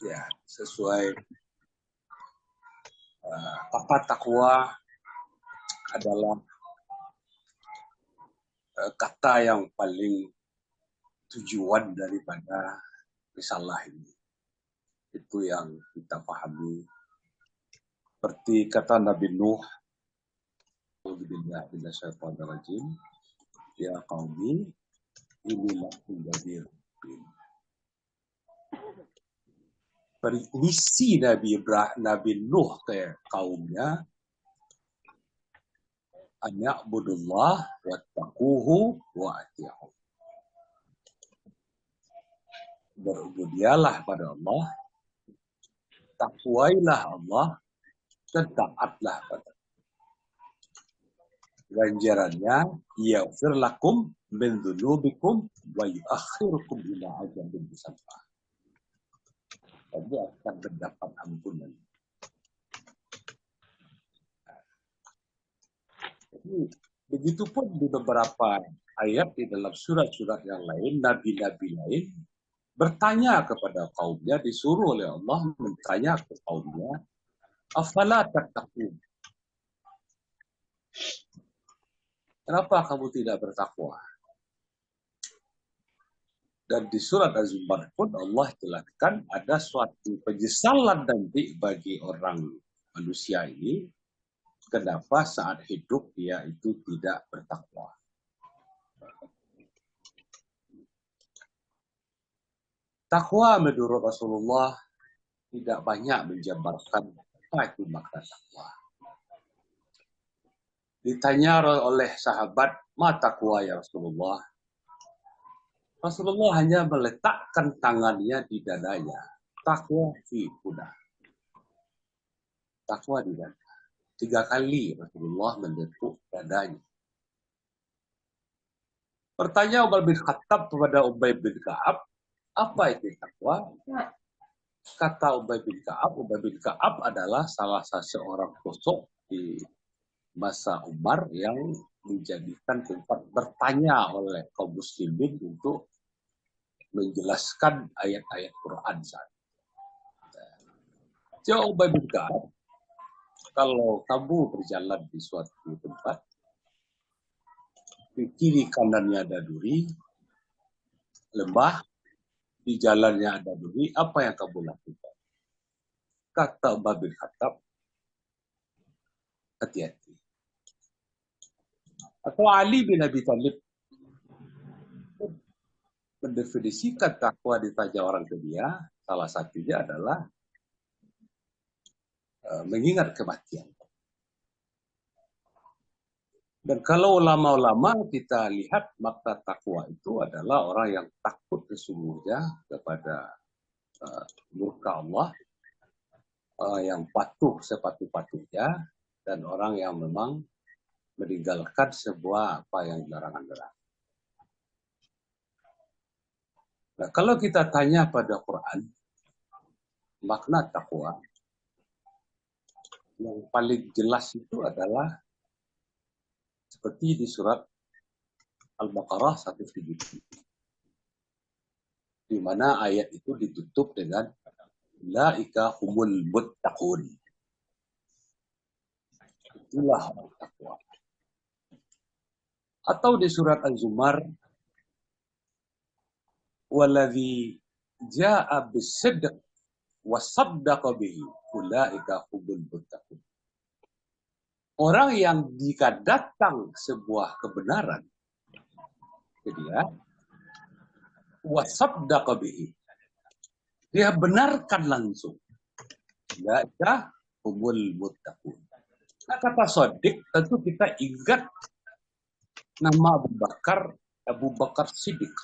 Ya, sesuai kata takwa adalah kata yang paling tujuan daripada risalah ini. Itu yang kita pahami. Seperti kata Nabi Nuh, ya qaumi inilah menjadi misi Nabi Nuh ke kaumnya, an ya'budullah wattaquhu wa ati'u. Berubudialah pada Allah, takwailah Allah, dan taatlah pada. Ganjarannya, yaghfir lakum min dzunubikum wa yu'akhirukum ila ajalin musamma. Kamu akan mendapat ampunan. Jadi, begitupun di beberapa ayat di dalam surat-surat yang lain, nabi-nabi lain bertanya kepada kaumnya, disuruh oleh Allah bertanya ke kaumnya, afala tattaqun? Kenapa kamu tidak bertakwa? Dan di surat Az-Zumar pun Allah jelaskan ada suatu penyesalan nanti bagi orang manusia ini, kenapa saat hidup dia itu tidak bertakwa. Takwa menurut Rasulullah tidak banyak menjabarkan apa itu makna takwa. Ditanya oleh sahabat, ma takwa ya Rasulullah? Rasulullah hanya meletakkan tangannya di dadanya. Takwa fi kuda. Takwa di dada. 3 kali Rasulullah menepuk dadanya. Bertanya Umar bin Khattab kepada Ubay bin Ka'ab, apa itu takwa? Kata Ubay bin Ka'ab adalah salah seorang sosok di masa Umar yang menjadikan tempat bertanya oleh kaum muslimin untuk menjelaskan ayat-ayat Quran saat. Jawab Ubay bin Ka'ab, kalau kamu berjalan di suatu tempat, di kiri kanannya ada duri, lembah, di jalannya ada duri, apa yang kamu lakukan? Kata Umar bin Khattab, hati-hati. Atau Ali bin Abi Thalib mendefinisikan takwa, ditanya orang ke dia, salah satunya adalah mengingat kematian. Dan kalau ulama-ulama kita lihat, makna takwa itu adalah orang yang takut sesungguhnya kepada murka Allah, yang patuh sepatu-patuhnya, dan orang yang memang meninggalkan sebuah apa yang dilarang-larang. Nah, kalau kita tanya pada Quran, makna takwa yang paling jelas itu adalah seperti di surat Al-Baqarah 170, di mana ayat itu ditutup dengan ulaika humul muttaqun. Itulah orang takwa. Atau di surat Az-Zumar, waladzi jaa bis-sidq wa saddaqa bihi ulaika humul muttaqun. Orang yang jika datang sebuah kebenaran ke dia, wa saddaqa bihi, dia benarkan langsung, ulaika humul muttaqun. Nah, kata shadiq tentu kita ingat nama Abu Bakar Siddiq.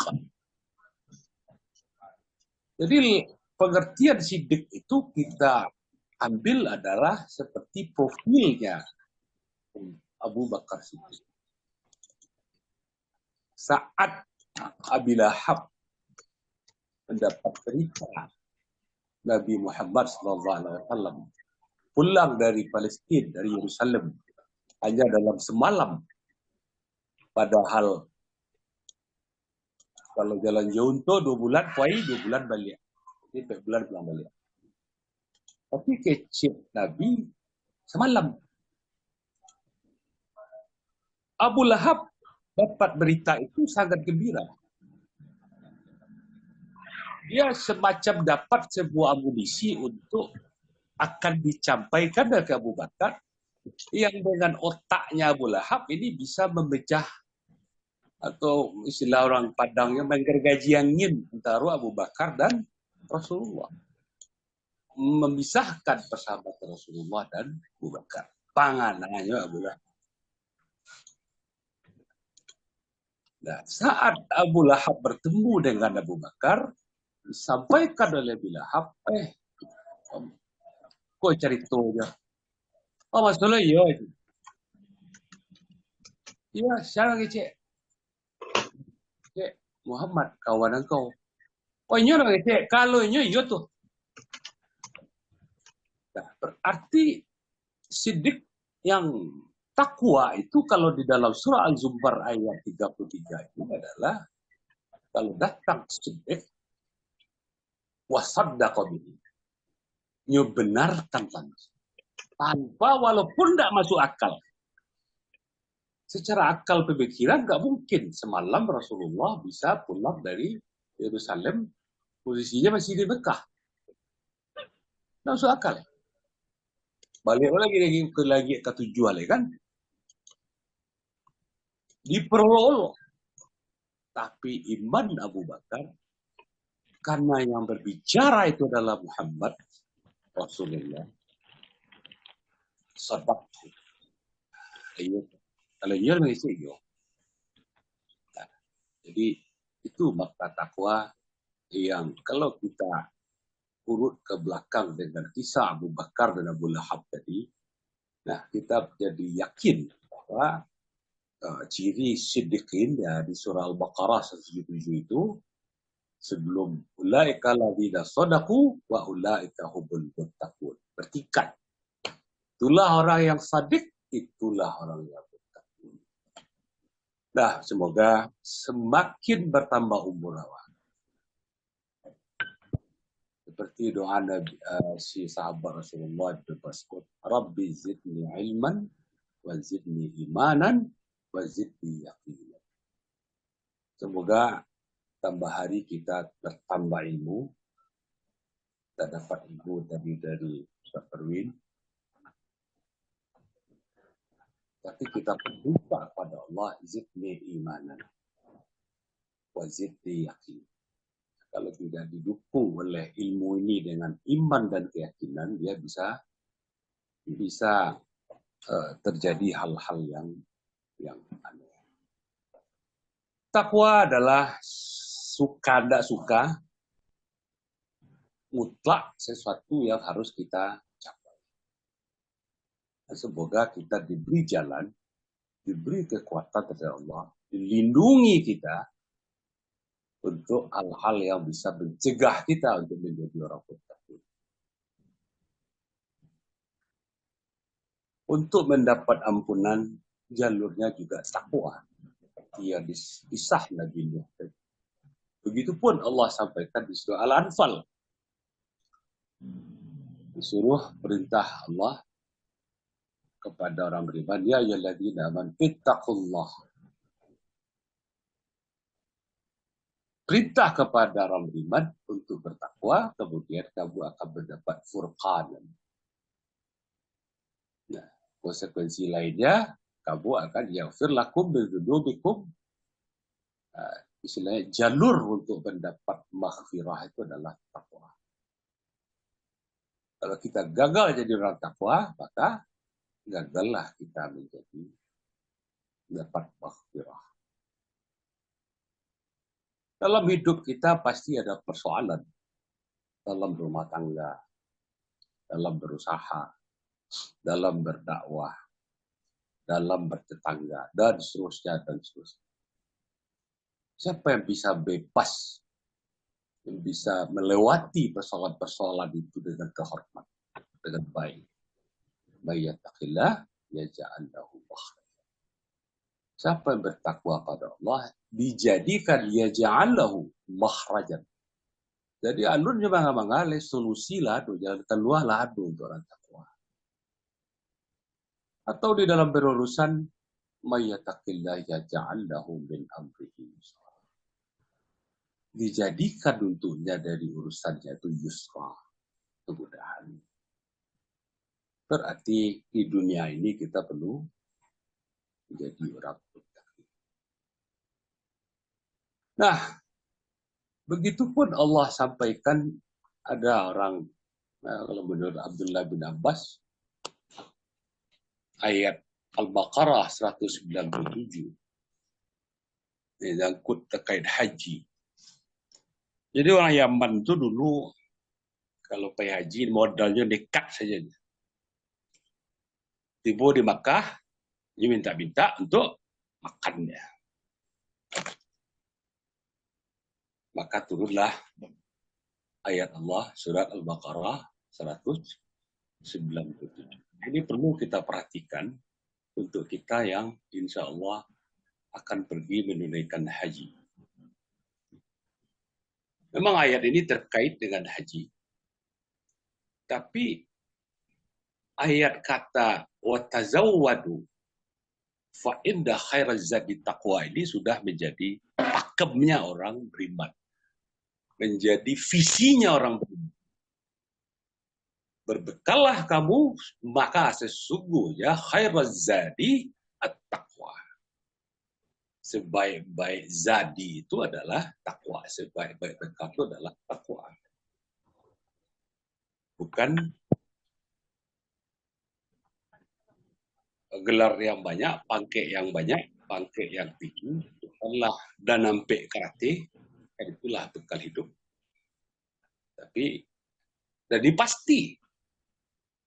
Jadi pengertian Siddiq itu kita ambil adalah seperti profilnya Abu Bakar Siddiq. Saat Abi Lahab mendapat berita Nabi Muhammad SAW pulang dari Palestina, dari Yerusalem, hanya dalam semalam. Padahal kalau jalan jauh itu 2 bulan, 2 bulan balik. Ini 4 bulan pulang balik. Tapi kecil Nabi semalam. Abu Lahab dapat berita itu sangat gembira. Dia semacam dapat sebuah amunisi untuk akan dicampaikan ke Abu Bakar yang dengan otaknya Abu Lahab ini bisa memecah atau istilah orang Padangnya menggergaji angin antara Abu Bakar dan Rasulullah. Memisahkan persahabatan Rasulullah dan Abu Bakar. Panganannya Abu Lahab. Nah, saat Abu Lahab bertemu dengan Abu Bakar, disampaikan oleh Abu Lahab, kok ceritanya? Oh, masalah iya itu. Iya, siapa ngecek? Cek, Muhammad, kawan engkau. Oh, ini orang ngecek. Kalau ini, iya tuh. Nah, berarti Siddiq yang takwa itu kalau di dalam surah Al-Zumar ayat 33 itu adalah kalau datang Siddiq wasaddaqa bihi. Dia benarkan langsung. Tanpa walaupun tidak masuk akal. Secara akal pemikiran nggak mungkin semalam Rasulullah bisa pulang dari Yerusalem posisinya masih di Mekah. Nggak masuk akal. Balik lagi ke tujuan kan? Diperolok. Tapi iman Abu Bakar karena yang berbicara itu adalah Muhammad Rasulullah. Sebab kalau ia mengisi yo. Nah, jadi itu makna takwa yang kalau kita urut ke belakang dengan kisah Abu Bakar dan Abu Lahab tadi, nah kita jadi yakin bahwa ciri siddiqin ya di surah Al-Baqarah 177 itu sebelum ulaika ladzina shadaqu wa ulaika humul muttaqun. Bertikat. Itulah orang yang sadik, itulah orang yang muttaqun. Nah, semoga semakin bertambah umur awak. Seperti doa Nabi, si sahabat Rasulullah berbaskud, Rabbi zidni ilman, wa zidni imanan, wa zidni yaqinan. Semoga tambah hari kita bertambah ilmu. Kita dapat ilmu tadi dari Ustaz Perwin. Tapi kita berdoa kepada Allah, zidni imanan, wa zidni yaqinan. Kalau tidak didukung oleh ilmu ini dengan iman dan keyakinan, dia bisa terjadi hal-hal yang aneh. Takwa adalah suka tidak suka mutlak sesuatu yang harus kita capai. Dan semoga kita diberi jalan, diberi kekuatan dari Allah, dilindungi kita untuk hal-hal yang bisa mencegah kita untuk menjadi orang bertakwa. Untuk mendapat ampunan, jalurnya juga takwa. Ia disah Nabi Nuh. Begitupun Allah sampaikan di surah Al-Anfal. Disuruh perintah Allah kepada orang beriman, ya ayyuhalladzina amanu ittaqullah. Perintah kepada orang beriman untuk bertakwa, kemudian kamu akan mendapat furqanan. Nah, konsekuensi lainnya, kamu akan yaghfir lakum min dzunubikum. Istilahnya jalur untuk mendapat maghfirah itu adalah takwa. Kalau kita gagal jadi orang takwa, maka gagallah kita menjadi dapat maghfirah. Dalam hidup kita pasti ada persoalan. Dalam rumah tangga, dalam berusaha, dalam berdakwah, dalam bertetangga, dan seterusnya, dan seterusnya. Siapa yang bisa bebas, yang bisa melewati persoalan-persoalan itu dengan kehormatan, dengan baik. Mayyattaqillah yaj'al lahu makhraja. Siapa yang bertakwa pada Allah, dijadikan yaj'al lahu makhrajan. Jadi alurnya bangga mangale solusi lah tuh jalan keluar lah tuh untuk orang takwa. Atau di dalam berurusan mayyatakillah yaj'al lahu min amrihi yusra. Dijadikan untuknya dari urusannya itu yusra, kemudahan. Berarti di dunia ini kita perlu menjadi orang muttaqi. Nah, begitupun Allah sampaikan ada orang, kalau menurut Abdullah bin Abbas, ayat Al-Baqarah 197 menyangkut terkait haji. Jadi orang Yaman itu dulu kalau pergi haji modalnya nekat saja. Tiba di Makkah, dia minta-minta untuk makannya. Maka turunlah ayat Allah surat Al-Baqarah 197. Ini perlu kita perhatikan untuk kita yang insya Allah akan pergi menunaikan haji. Memang ayat ini terkait dengan haji. Tapi ayat kata watazawwadu fa inda khairaz zadi taqwa ini sudah menjadi pakemnya orang beriman. Menjadi visinya orang beriman. Berbekallah kamu, maka sesungguhnya khairaz zadi at-taqwa. Sebaik-baik zadi itu adalah takwa. Sebaik-baik bekal itu adalah takwa. Bukan gelar yang banyak, pangke yang banyak, pangke yang tinggi. Bukanlah dan nampik karate, itulah bekal hidup. Tapi jadi pasti.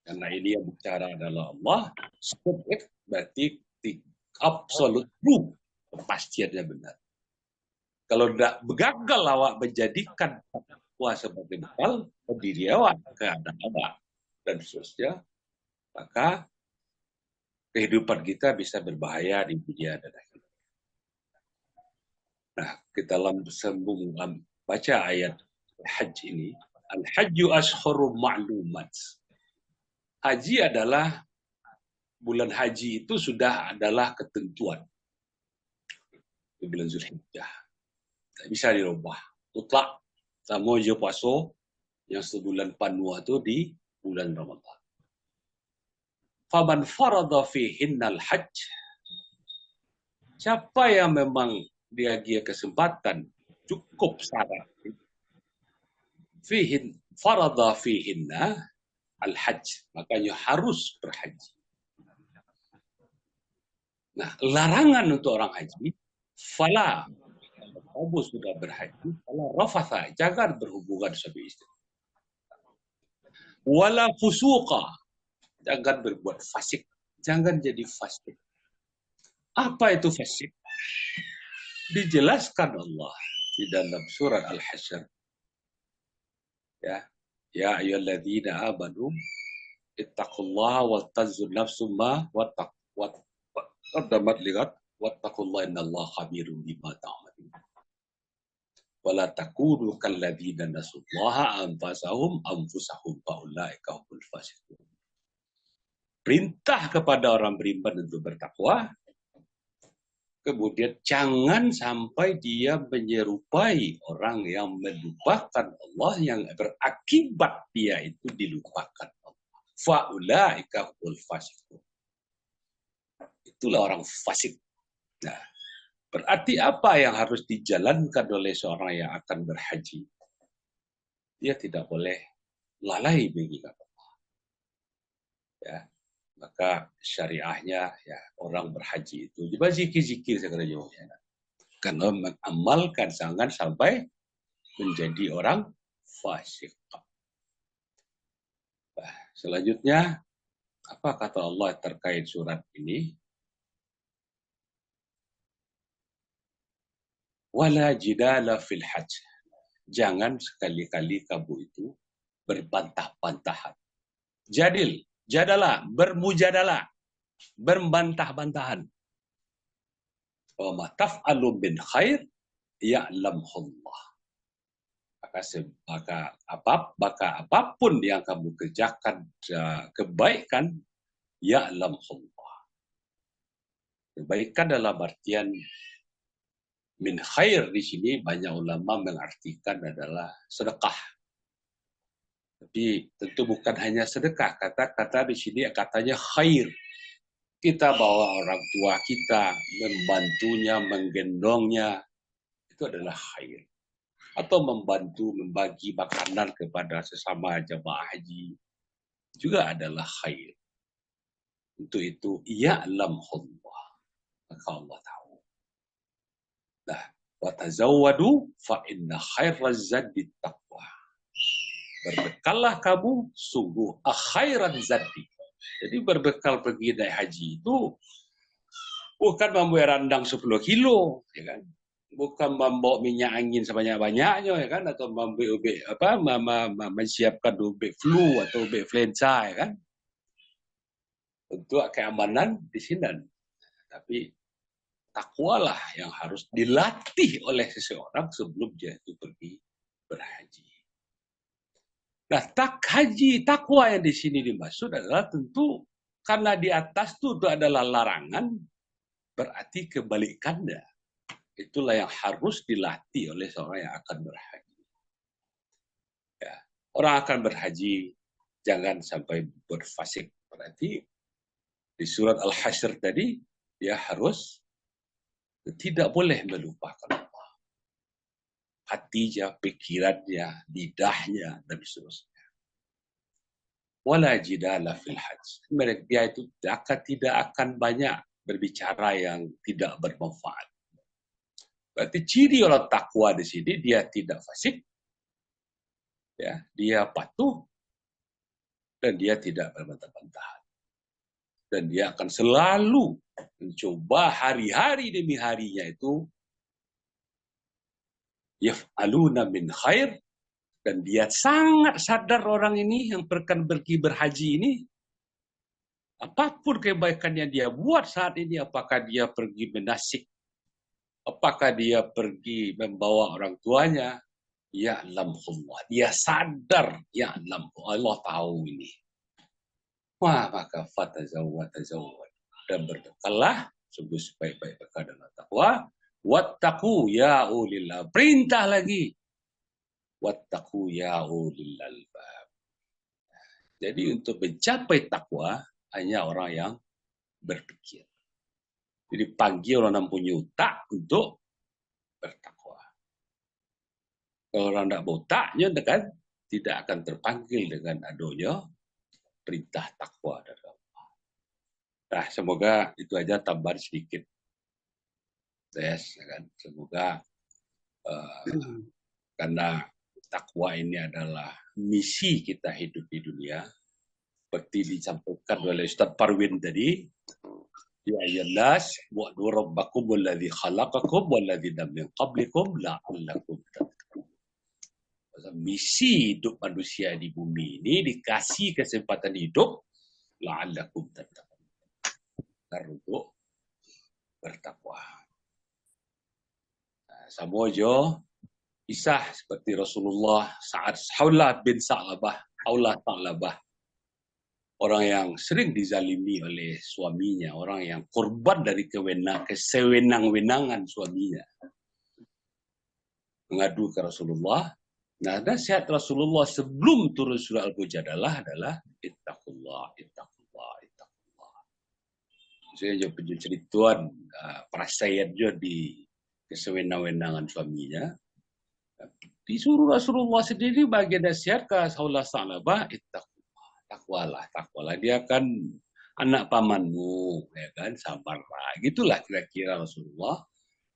Karena ini yang bicara adalah Allah, berarti absolute true. Kepastiannya benar. Kalau tidak gagal awak menjadikan takwa sebagai bekal, diri awak, keadaan awak, dan seterusnya, maka kehidupan kita bisa berbahaya di dunia dan akhirat. Nah, kita sambung baca ayat Hajj ini. Al-Hajju ashhuru ma'lumat. Haji adalah, bulan haji itu sudah adalah ketentuan. Di bulan Zulhijjah. Tak bisa dirubah. Mutlak. Sama je puasa yang sebulan penuh itu di bulan Ramadan. Faman farada fihinnal hajj. Siapa yang memang dia kesempatan cukup syarat. Farada fihinna al-hajj. Makanya harus berhaji. Nah, larangan untuk orang haji, fala. Kamu sudah berhaji, fala rafatha. Jangan berhubungan suami istri. Wala fusuqa. Jangan berbuat fasik. Jangan jadi fasik. Apa itu fasik? Dijelaskan Allah di dalam surat Al-Hasyr. Ya ayyuhalladzina amanu ittaqullaha wal tanzur nafsum ma qaddamat lighad wattaqullaha innallaha khabirum bima ta'malun. Wala takunu kalladzina nasullaha anfusahum faulaika humul fasiqun. Perintah kepada orang beriman untuk bertakwa. Kemudian jangan sampai dia menyerupai orang yang melupakan Allah, yang berakibat dia itu dilupakan Allah. Faulaika humul fasiqun. Itulah orang fasik. Nah, berarti apa yang harus dijalankan oleh seorang yang akan berhaji? Dia tidak boleh lalai mengingat Allah. Ya. Maka syariahnya ya orang berhaji itu juga zikir-zikir sebenarnya. Karena mengamalkan jangan sampai menjadi orang fasik. Nah, selanjutnya apa kata Allah terkait surat ini? Wala jidala fil hajj. Jangan sekali-kali kamu itu berbantah-bantahan. Jadalah, bermujadalah, berbantah-bantahan. Wa ma taf'alu min khair ya'lamullah. Maka apapun yang kamu kerjakan kebaikan, ya'lamullah. Kebaikan dalam artian min khair di sini banyak ulama mengartikan adalah sedekah. Tapi tentu bukan hanya sedekah. Kata-kata di sini katanya khair. Kita bawa orang tua kita, membantunya, menggendongnya, itu adalah khair. Atau membantu membagi makanan kepada sesama jamaah haji juga adalah khair. Untuk itu ya'lamullah, maka Allah tahu. Nah, wa tazawwadu fa inna khairaz zadi taqwa. Berbekallah kamu, sungguh khairan zadi. Jadi berbekal pergi naik haji itu bukan membawa randang 10 kilo, ya kan? Bukan membawa minyak angin sebanyak-banyaknya, ya kan? Atau menyiapkan ubek flu atau ubek influenza, ya kan? Untuk keamanan di sini. Tapi takwalah yang harus dilatih oleh seseorang sebelum dia itu pergi berhaji. Nah, takwa yang di sini dimaksud adalah tentu karena di atas itu adalah larangan, berarti kebalikannya. Itulah yang harus dilatih oleh seorang yang akan berhaji. Ya, orang akan berhaji jangan sampai berfasik. Berarti di surat Al-Hasyr tadi dia harus tidak boleh melupakan Allah. Hatinya, pikirannya, lidahnya, dan seterusnya. Wala jidala fil hajj. Dia itu tidak akan banyak berbicara yang tidak bermanfaat. Berarti ciri orang takwa di sini dia tidak fasik, ya, dia patuh, dan dia tidak berbantah-bantahan. Dan dia akan selalu mencoba hari-hari demi harinya itu yaf'aluna min khair, dan dia sangat sadar orang ini yang akan pergi berhaji ini, apapun kebaikan yang dia buat saat ini, apakah dia pergi menasik, apakah dia pergi membawa orang tuanya, ya'lamullah, dia sadar, ya'lam, Allah tahu ini. Wah, maka fatazawwad, dan berbekallah sungguh sebaik-baik bekal dalam takwa. Wattaqu ya ulil albab. Perintah lagi. Wattaqu ya ulil albab. Jadi untuk mencapai takwa hanya orang yang berpikir. Jadi panggil orang yang punya otak untuk bertakwa. Kalau orang tidak berotaknya kan tidak akan terpanggil dengan adanya perintah takwa dari Allah. Nah, semoga itu aja tambahan sedikit. Yes, kan? Semoga karena takwa ini adalah misi kita hidup di dunia, seperti disampaikan oleh Ustaz Parwin tadi, ya ayyuhannas wa'budu rabbakum alladzi khalaqakum walladzina min qablikum la'allakum tattaqun. Misi hidup manusia di bumi ini dikasih kesempatan hidup la'allakum tattaqun. Untuk bertakwa. Sama aja kisah seperti Rasulullah Sa'ad Haulah bin Sa'labah, orang yang sering dizalimi oleh suaminya, orang yang korban dari kesewenang-wenangan suaminya, mengadu ke Rasulullah. Nah, nasihat Rasulullah sebelum turun surah Al-Mujadalah adalah ittaqullah. Saya juga cerituan perasaan dia di kesewenang-wenangan suaminya. Disuruh Rasulullah sendiri bagi nasihat ke Saulah Sa'labah, takwalah. Dia kan anak pamanmu, ya kan, sabarlah. Gitulah kira-kira Rasulullah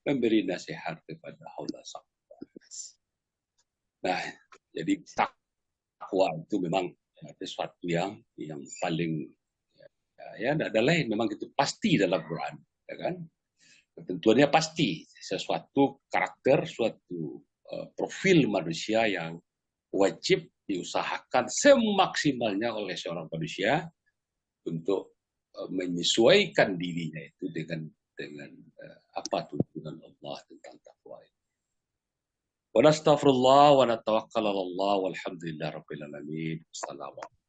memberi nasihat kepada Saulah Sa'labah. Nah, jadi takwa itu memang sesuatu yang paling ya tidak ada lain, memang itu pasti dalam Quran, ya kan? Ketentuannya pasti, sesuatu karakter, suatu profil manusia yang wajib diusahakan semaksimalnya oleh seorang manusia untuk menyesuaikan dirinya itu dengan apa tuntunan Allah tentang takwa. Wa nastaghfirullah wa natawakkal 'ala Allah walhamdulillah rabbil alamin. Assalamualaikum.